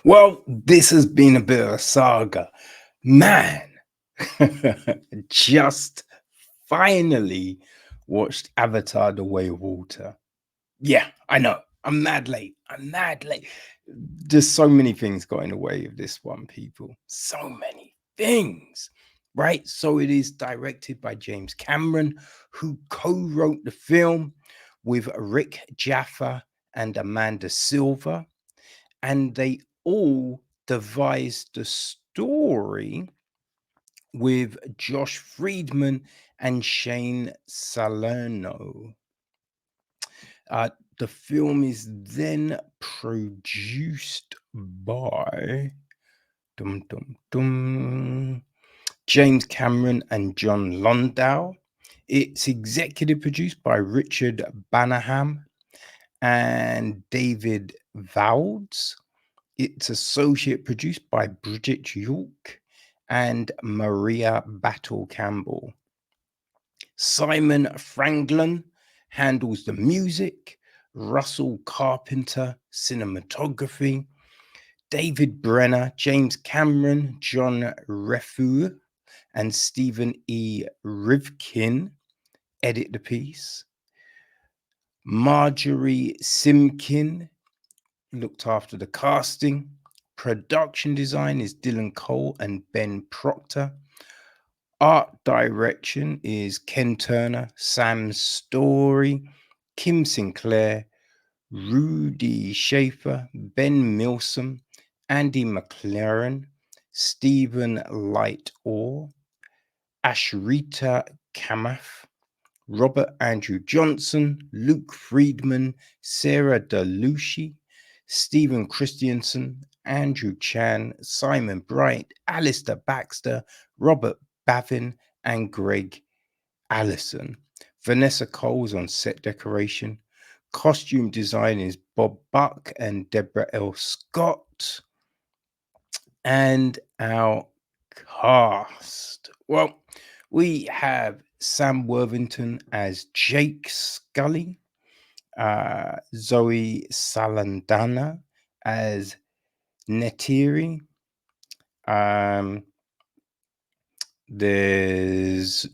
Well, this has been a bit of a saga. Man, just finally watched Avatar The Way of Water. Yeah, I know. I'm mad late. I'm mad late. Just so many things got in the way of this one, people. So many things. Right? So it is directed by James Cameron, who co-wrote the film with Rick Jaffa and Amanda Silver, and they all devised the story with Josh Friedman and Shane Salerno. The film is then produced by dum, dum, dum, James Cameron and John Landau. It's executive produced by Richard Banaham and David Vouds. It's associate produced by Bridget York and Maria Battle Campbell. Simon Franklin handles the music, Russell Carpenter, cinematography, David Brenner, James Cameron, John Refu, and Stephen E. Rivkin edit the piece. Marjorie Simkin looked after the casting. Production design is Dylan Cole and Ben Proctor. Art direction is Ken Turner, Sam Story, Kim Sinclair, Rudy Schaefer, Ben Milsom, Andy McLaren, Stephen Light Orr, Ashrita Kamath, Robert Andrew Johnson, Luke Friedman, Sarah DeLucci, Stephen Christiansen, Andrew Chan, Simon Bright, Alistair Baxter, Robert Bavin, and Greg Allison. Vanessa Coles on set decoration. Costume design is Bob Buck and Deborah L. Scott. And our cast. Well, we have Sam Worthington as Jake Scully, Zoe Salandana as Netiri. There's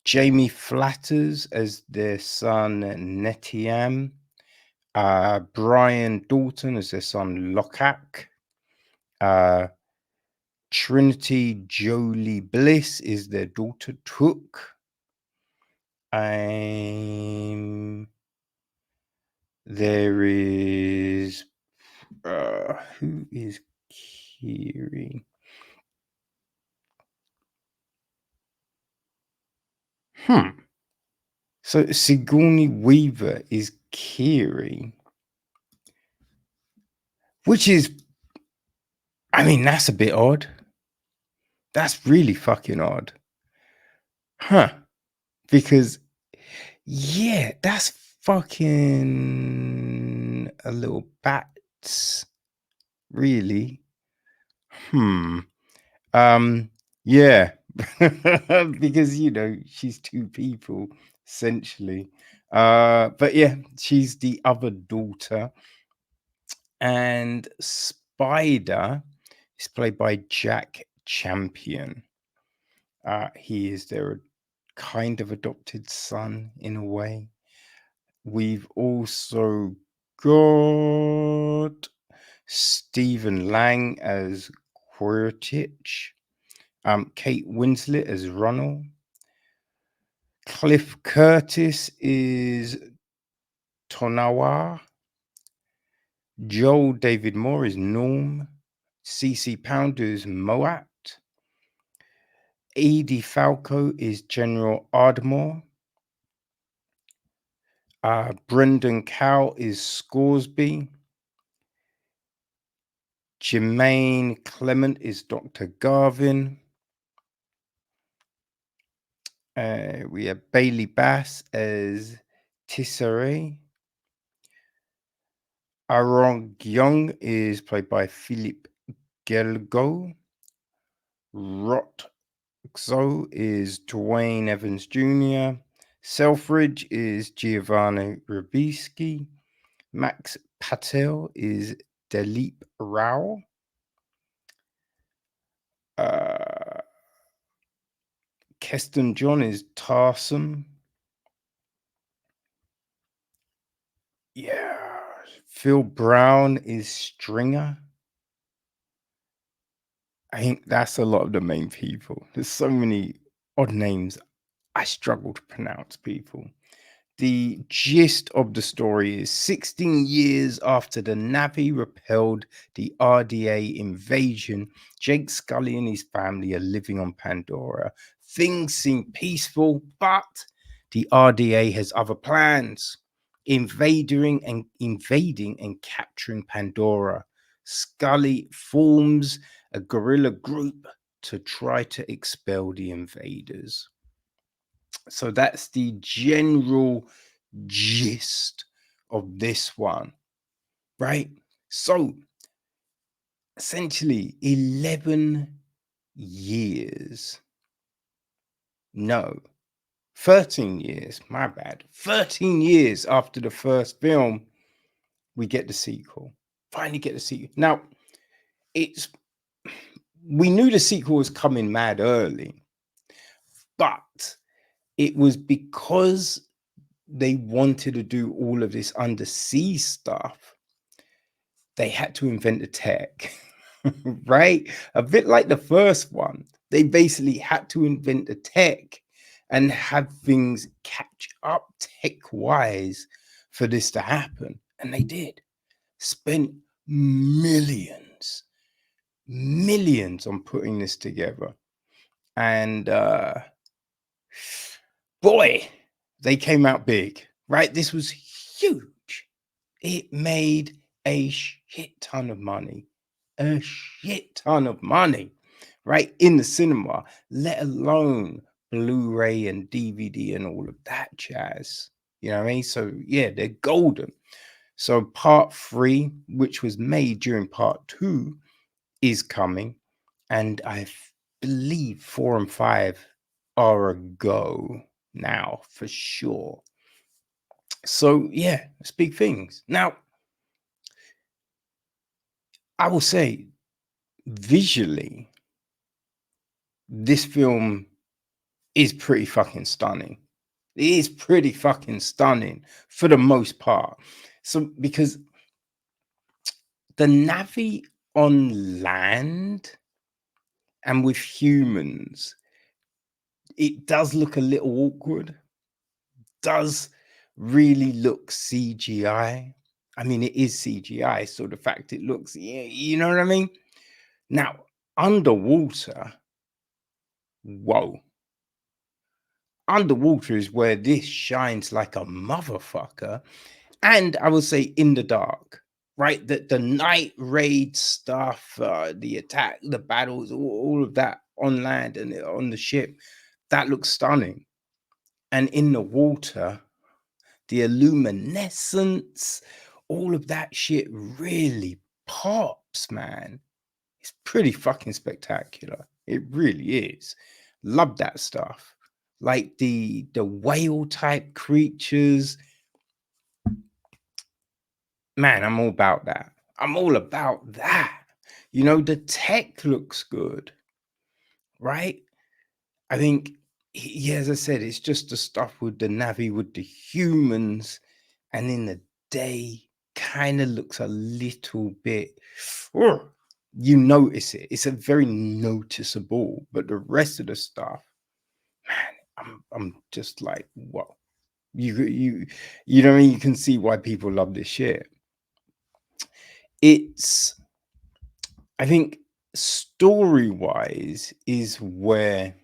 Jamie Flatters as their son Netiam. Brian Dalton as their son Lokak. Trinity Jolie Bliss is their daughter Took. There is who is Kiri? So Sigourney Weaver is Kiri, which is, I mean, that's a bit odd. That's really fucking odd. Because, yeah, that's fucking a little bats, really. Yeah, because, she's two people, essentially. But yeah, she's the other daughter. And Spider is played by Jack Champion. He is their kind of adopted son in a way. We've also got Stephen Lang as Quiritich, Kate Winslet as Ronald, Cliff Curtis is Tonawa, Joel David Moore is Norm, CC Pounder is Moat, Edie Falco is General Ardmore, Brendan Cowell is Scoresby, Jermaine Clement is Dr. Garvin. We have Bailey Bass as Tissere. Aaron Young is played by Philip Gelgo. Rotxo is Dwayne Evans Jr. Selfridge is Giovanni Ribisi. Max Patel is Dilip Rao. Uh, Keston John is Tarsum. Yeah. Phil Brown is Stringer. I think that's a lot of the main people. There's so many odd names I struggle to pronounce, people. The gist of the story is 16 years after the Na'vi repelled the RDA invasion, Jake Sully and his family are living on Pandora. Things seem peaceful, but the RDA has other plans, invading and capturing Pandora. Scully forms a guerrilla group to try to expel the invaders. So that's the general gist of this one, right? So essentially, 11 years, no, 13 years, my bad, 13 years after the first film, we get the sequel. Finally get the sequel. Now, it's we knew the sequel was coming mad early, but it was because they wanted to do all of this undersea stuff, they had to invent a tech, right? A bit like the first one. They basically had to invent a tech and have things catch up tech wise for this to happen. And they did. Spent millions, millions on putting this together. And boy, they came out big, right? This was huge. It made a shit ton of money, right? In the cinema, let alone Blu-ray and DVD and all of that jazz. You know what I mean? So yeah, they're golden. So part 3, which was made during part 2, is coming, and I believe 4 and 5 are a go now for sure. So yeah, it's big things. Now, I will say visually, this film is pretty fucking stunning. It is pretty fucking stunning for the most part. So because the Navi on land and with humans, it does look a little awkward. Does really look CGI. I mean, it is CGI, so the fact it looks, yeah, you know what I mean? Now, underwater, whoa. Underwater is where this shines like a motherfucker. And I will say in the dark, right? The night raid stuff, the attack, the battles, all of that on land and on the ship, that looks stunning. And in the water, the illuminescence, all of that shit really pops, man. It's pretty fucking spectacular. It really is. Love that stuff. Like the whale type creatures. Man, I'm all about that. I'm all about that. You know, the tech looks good, right? I think, yeah, as I said, it's just the stuff with the Navi, with the humans, and in the day, kind of looks a little bit, oh, you notice it. It's a very noticeable, but the rest of the stuff, man, I'm just like, whoa. You know what I mean? You can see why people love this shit. It's, I think, story wise is where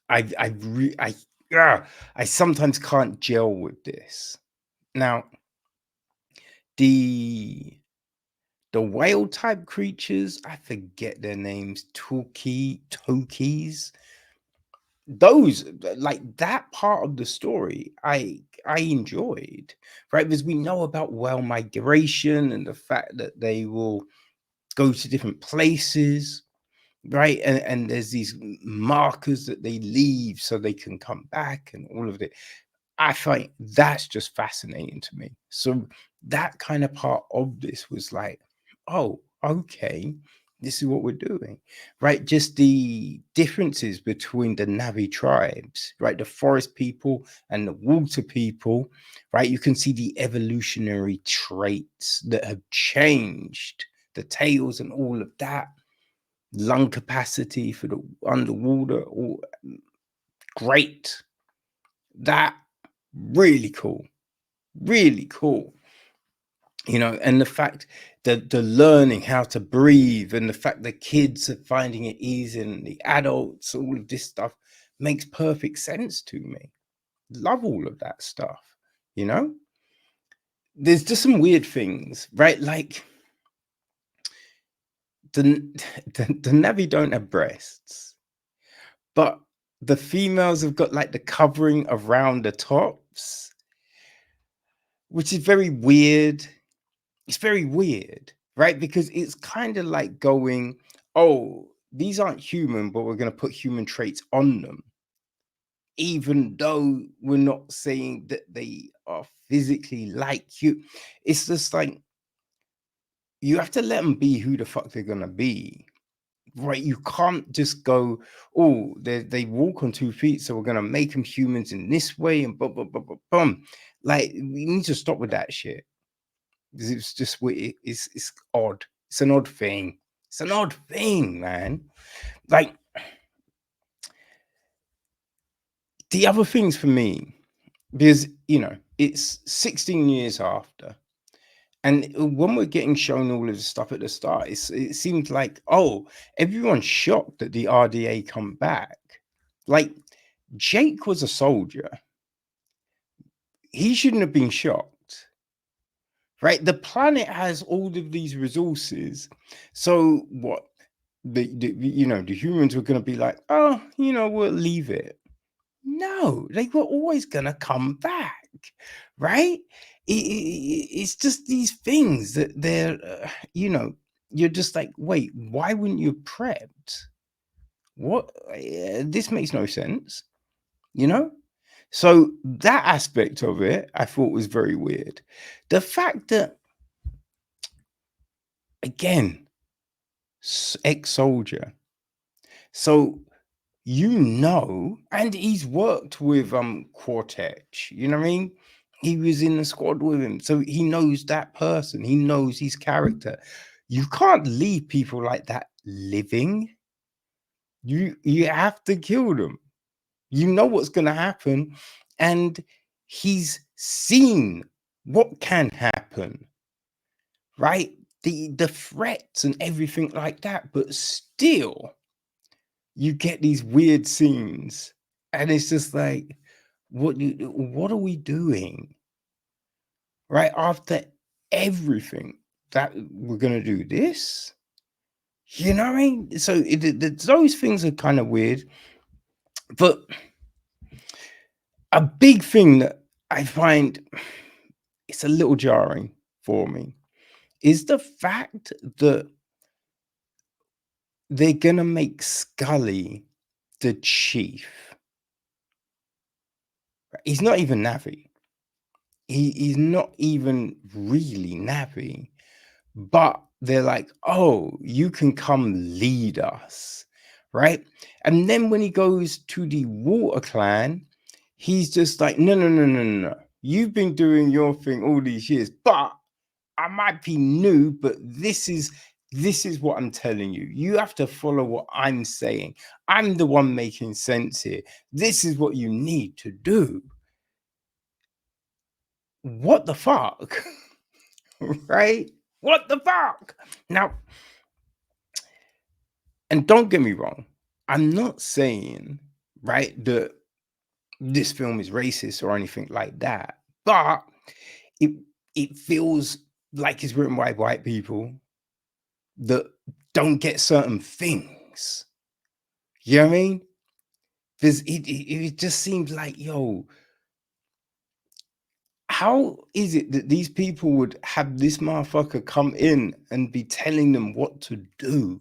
I sometimes can't gel with this. Now, the whale type creatures, I forget their names, Tokis. Those, like that part of the story, I enjoyed, right? Because we know about whale migration and the fact that they will go to different places, right? And there's these markers that they leave so they can come back and all of it. I find that's just fascinating to me. So that kind of part of this was like, oh, okay, this is what we're doing, right? Just the differences between the Navi tribes, right? The forest people and the water people, right? You can see the evolutionary traits that have changed, the tails and all of that, lung capacity for the underwater, all great. That really cool, really cool. And the fact that the learning how to breathe and the fact that kids are finding it easy and the adults, all of this stuff makes perfect sense to me. Love all of that stuff, you know? There's just some weird things, right? Like the the Navi don't have breasts, but the females have got like the covering around the tops, which is very weird. It's very weird, right? Because it's kind of like going, oh, these aren't human, but we're going to put human traits on them, even though we're not saying that they are physically like you. It's just like you have to let them be who the fuck they're going to be, right? You can't just go, oh, they walk on 2 feet, so we're going to make them humans in this way and bum, bum, bum, bum, bum. Like, we need to stop with that shit. It's just it's odd. It's an odd thing. It's an odd thing, man. Like the other things for me, because it's 16 years after, and when we're getting shown all of the stuff at the start, it seems like, oh, everyone's shocked that the RDA come back. Like Jake was a soldier. He shouldn't have been shocked. Right? The planet has all of these resources. So what? The humans were going to be like, oh, we'll leave it. No, they were always going to come back, right? It's just these things that they're, you're just like, wait, why wouldn't you have prepped? What? This makes no sense, you know? So that aspect of it, I thought was very weird. The fact that, again, ex-soldier. So and he's worked with Quartet, you know what I mean? He was in the squad with him, so he knows that person, he knows his character. You can't leave people like that living. You have to kill them. You know what's gonna happen, and he's seen what can happen, right? The threats and everything like that, but still you get these weird scenes, and it's just like, what are we doing? Right after everything that we're gonna do this? You know what I mean? So those things are kind of weird, but a big thing that I find it's a little jarring for me is the fact that they're gonna make Scully the chief. He's not even Navi. He's not even really Navi, but they're like, oh, you can come lead us, right? And then when he goes to the Water Clan, he's just like, no, no, no, no, no. You've been doing your thing all these years, but I might be new, but this is what I'm telling you. You have to follow what I'm saying. I'm the one making sense here. This is what you need to do. What the fuck? Right? What the fuck? Now, and don't get me wrong, I'm not saying, right, that this film is racist or anything like that, but it it feels like it's written by white people that don't get certain things. You know what I mean? It just seems like, yo, how is it that these people would have this motherfucker come in and be telling them what to do?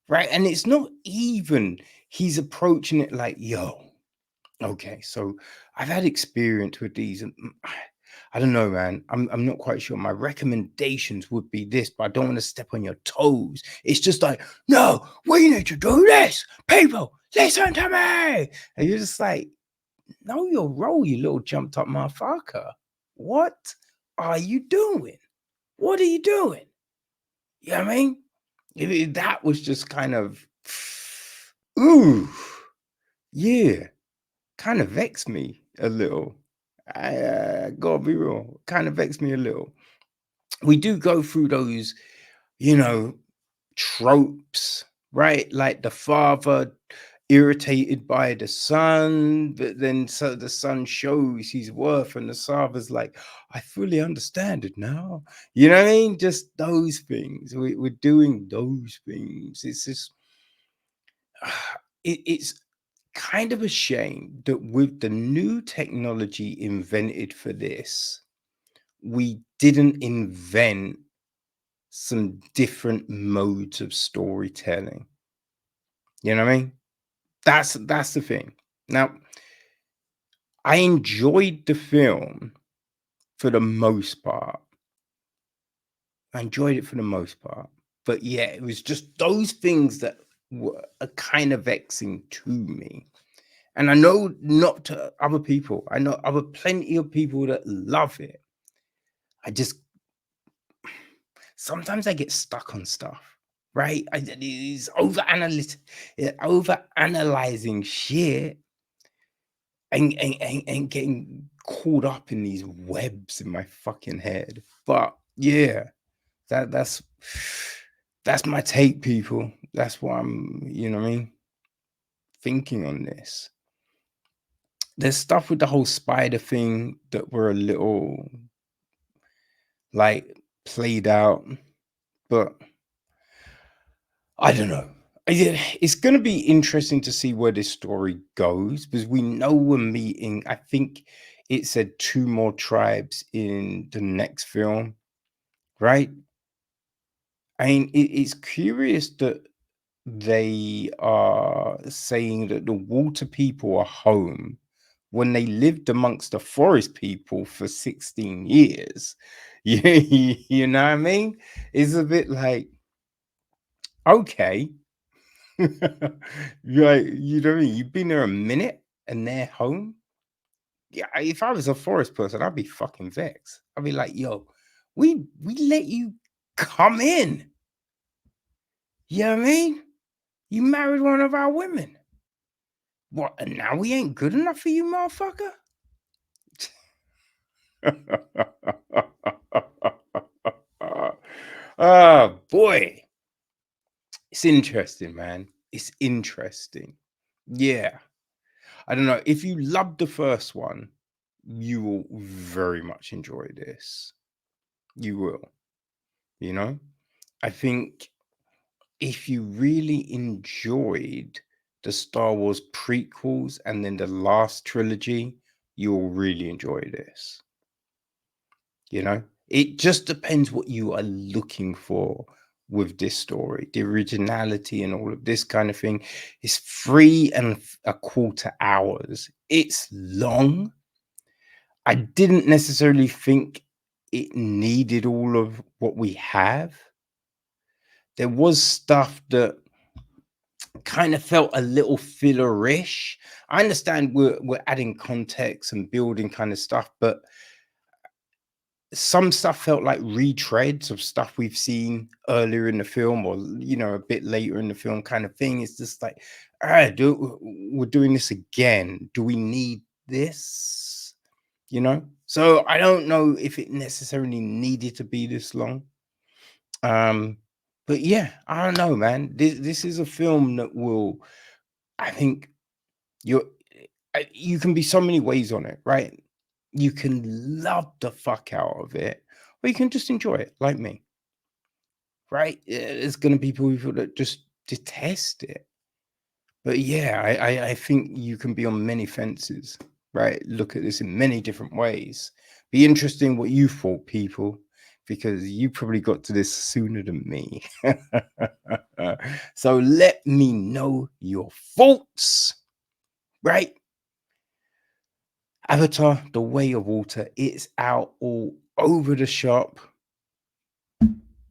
Right? And it's not even he's approaching it like, yo, Okay, so I've had experience with these, and I don't know, man. I'm not quite sure. My recommendations would be this, but I don't want to step on your toes. It's just like, no, we need to do this. People, listen to me. And you're just like, know your role, you little jumped up motherfucker. What are you doing? What are you doing? You know what I mean? That was just kind of, ooh, yeah, kind of vexed me a little. I gotta be real, kind of vexed me a little. We do go through those, you know, tropes, right? Like the father irritated by the son, but then so the son shows his worth, and the father's like, I fully understand it now. You know what I mean? Just those things. We're doing those things. It's just, it's kind of a shame that with the new technology invented for this, we didn't invent some different modes of storytelling. You know what I mean? That's the thing. Now, I enjoyed the film for the most part. I enjoyed it for the most part. But yeah, it was just those things that were kind of vexing to me. And I know not to other people. I know other plenty of people that love it. I just sometimes I get stuck on stuff, right? It's over analyzing shit and getting caught up in these webs in my fucking head. But yeah, that's my take, people. That's what I'm, you know what I mean, thinking on this. There's stuff with the whole spider thing that were a little like played out, but I don't know. It's going to be interesting to see where this story goes because we know we're meeting. I think it said 2 more tribes in the next film, right? I mean, it's curious that they are saying that the water people are home when they lived amongst the forest people for 16 years. You know what I mean? It's a bit like, okay. Like, you know what I mean? You've been there a minute and they're home. Yeah, if I was a forest person, I'd be fucking vexed. I'd be like, yo, we let you come in. You know what I mean? You married one of our women. What? And now we ain't good enough for you, motherfucker? Oh boy. It's interesting, man. It's interesting. Yeah. I don't know. If you loved the first one, you will very much enjoy this. You will, you know? I think if you really enjoyed the Star Wars prequels and then the last trilogy, you'll really enjoy this. You know, it just depends what you are looking for with this story, the originality and all of this kind of thing. It's 3.25 hours. It's long. I didn't necessarily think it needed all of what we have. There was stuff that kind of felt a little fillerish. I understand we're adding context and building kind of stuff, but some stuff felt like retreads of stuff we've seen earlier in the film or a bit later in the film kind of thing. It's just like, all right, we're doing this again. Do we need this? So I don't know if it necessarily needed to be this long. But yeah, I don't know, man. This is a film that will, I think, you're you can be so many ways on it, right? You can love the fuck out of it, or you can just enjoy it, like me, right? There's gonna be people that just detest it, but yeah, I think you can be on many fences, right? Look at this in many different ways. Be interesting what you thought, people, because you probably got to this sooner than me. So let me know your thoughts, right? Avatar: The Way of Water, it's out all over the shop.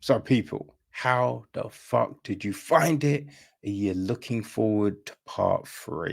So, people, how the fuck did you find it? Are you looking forward to part 3?